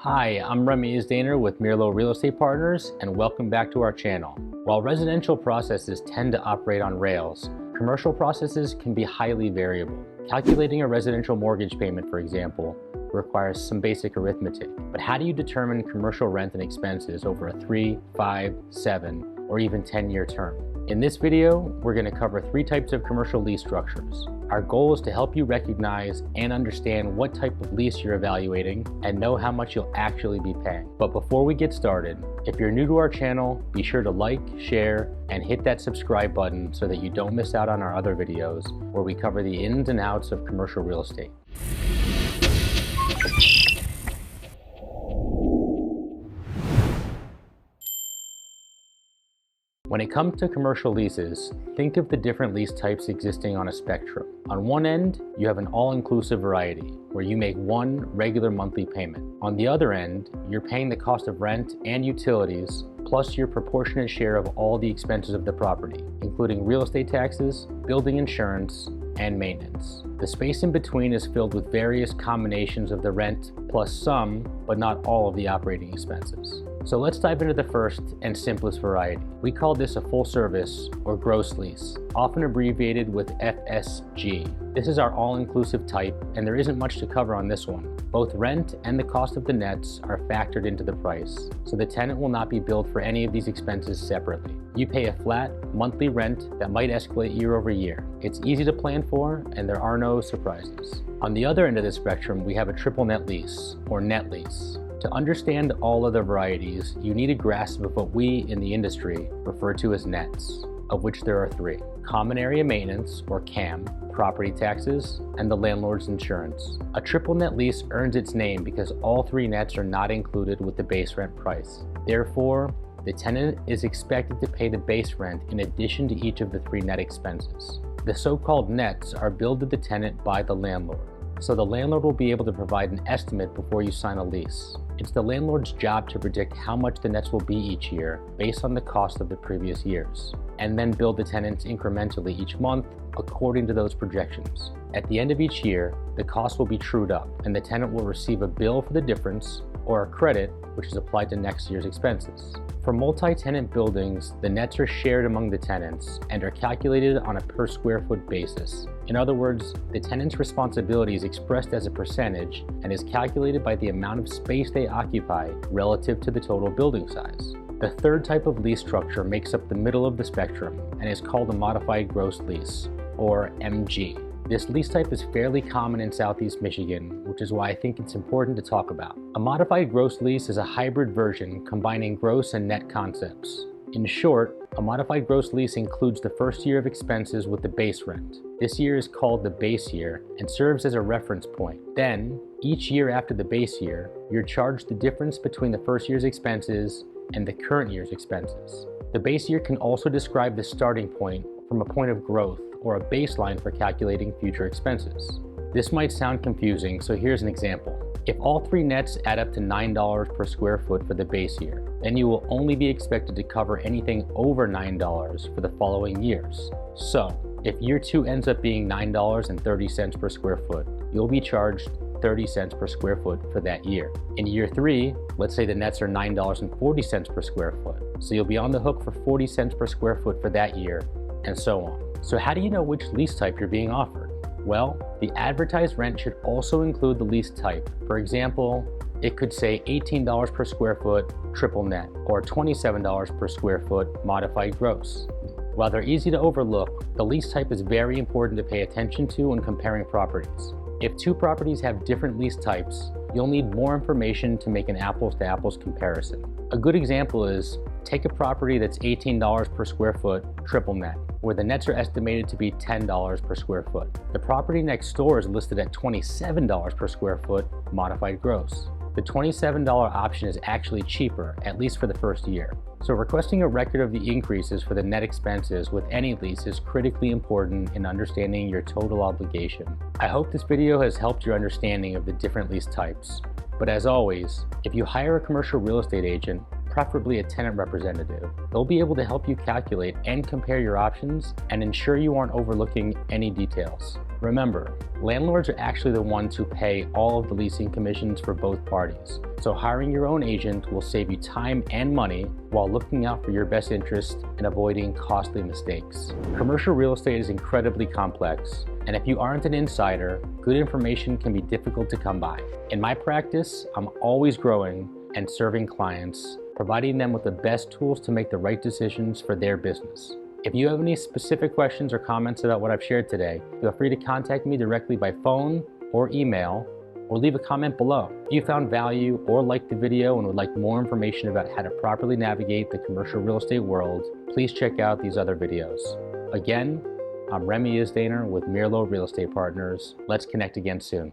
Hi, I'm Remy Isdaner with Mirlo Real Estate Partners, and welcome back to our channel. While residential processes tend to operate on rails, commercial processes can be highly variable. Calculating a residential mortgage payment, for example, requires some basic arithmetic. But how do you determine commercial rent and expenses over a 3, 5, 7, or even 10-year term? In this video, we're going to cover 3 types of commercial lease structures. Our goal is to help you recognize and understand what type of lease you're evaluating and know how much you'll actually be paying. But before we get started, if you're new to our channel, be sure to like, share, and hit that subscribe button so that you don't miss out on our other videos where we cover the ins and outs of commercial real estate. When it comes to commercial leases, think of the different lease types existing on a spectrum. On one end, you have an all-inclusive variety, where you make one regular monthly payment. On the other end, you're paying the cost of rent and utilities, plus your proportionate share of all the expenses of the property, including real estate taxes, building insurance, and maintenance. The space in between is filled with various combinations of the rent, plus some, but not all of the operating expenses. So let's dive into the first and simplest variety. We call this a full service or gross lease, often abbreviated with FSG. This is our all-inclusive type, and there isn't much to cover on this one. Both rent and the cost of the nets are factored into the price, so the tenant will not be billed for any of these expenses separately. You pay a flat monthly rent that might escalate year over year. It's easy to plan for, and there are no surprises. On the other end of the spectrum, we have a triple net lease, or net lease. To understand all of the varieties, you need a grasp of what we in the industry refer to as nets, of which there are 3. Common area maintenance, or CAM, property taxes, and the landlord's insurance. A triple net lease earns its name because all 3 nets are not included with the base rent price. Therefore, the tenant is expected to pay the base rent in addition to each of the 3 net expenses. The so-called nets are billed to the tenant by the landlord, so the landlord will be able to provide an estimate before you sign a lease. It's the landlord's job to predict how much the nets will be each year based on the cost of the previous years, and then bill the tenants incrementally each month according to those projections. At the end of each year, the cost will be trued up, and the tenant will receive a bill for the difference or a credit which is applied to next year's expenses. For multi-tenant buildings, the nets are shared among the tenants and are calculated on a per square foot basis. In other words, the tenant's responsibility is expressed as a percentage and is calculated by the amount of space they occupy relative to the total building size. The third type of lease structure makes up the middle of the spectrum and is called a modified gross lease, or MG. This lease type is fairly common in Southeast Michigan, which is why I think it's important to talk about. A modified gross lease is a hybrid version combining gross and net concepts. In short, a modified gross lease includes the first year of expenses with the base rent. This year is called the base year and serves as a reference point. Then, each year after the base year, you're charged the difference between the first year's expenses and the current year's expenses. The base year can also describe the starting point from a point of growth or a baseline for calculating future expenses. This might sound confusing, so here's an example. If all 3 nets add up to $9 per square foot for the base year, then you will only be expected to cover anything over $9 for the following years. So, if year 2 ends up being $9.30 per square foot, you'll be charged 30 cents per square foot for that year. In year 3, let's say the nets are $9.40 per square foot, so you'll be on the hook for 40 cents per square foot for that year, and so on. So how do you know which lease type you're being offered? Well, the advertised rent should also include the lease type. For example, it could say $18 per square foot triple net, or $27 per square foot modified gross. While they're easy to overlook, the lease type is very important to pay attention to when comparing properties. If 2 properties have different lease types, you'll need more information to make an apples-to-apples comparison. A good example is, take a property that's $18 per square foot triple net, where the nets are estimated to be $10 per square foot. The property next door is listed at $27 per square foot modified gross. The $27 option is actually cheaper, at least for the first year. So requesting a record of the increases for the net expenses with any lease is critically important in understanding your total obligation. I hope this video has helped your understanding of the different lease types. But as always, if you hire a commercial real estate agent, preferably a tenant representative, they'll be able to help you calculate and compare your options and ensure you aren't overlooking any details. Remember, landlords are actually the ones who pay all of the leasing commissions for both parties, so hiring your own agent will save you time and money while looking out for your best interest and avoiding costly mistakes. Commercial real estate is incredibly complex, and if you aren't an insider, good information can be difficult to come by. In my practice, I'm always growing and serving clients, providing them with the best tools to make the right decisions for their business. If you have any specific questions or comments about what I've shared today, feel free to contact me directly by phone or email, or leave a comment below. If you found value or liked the video and would like more information about how to properly navigate the commercial real estate world, please check out these other videos. Again, I'm Remy Isdaner with Mirlo Real Estate Partners. Let's connect again soon.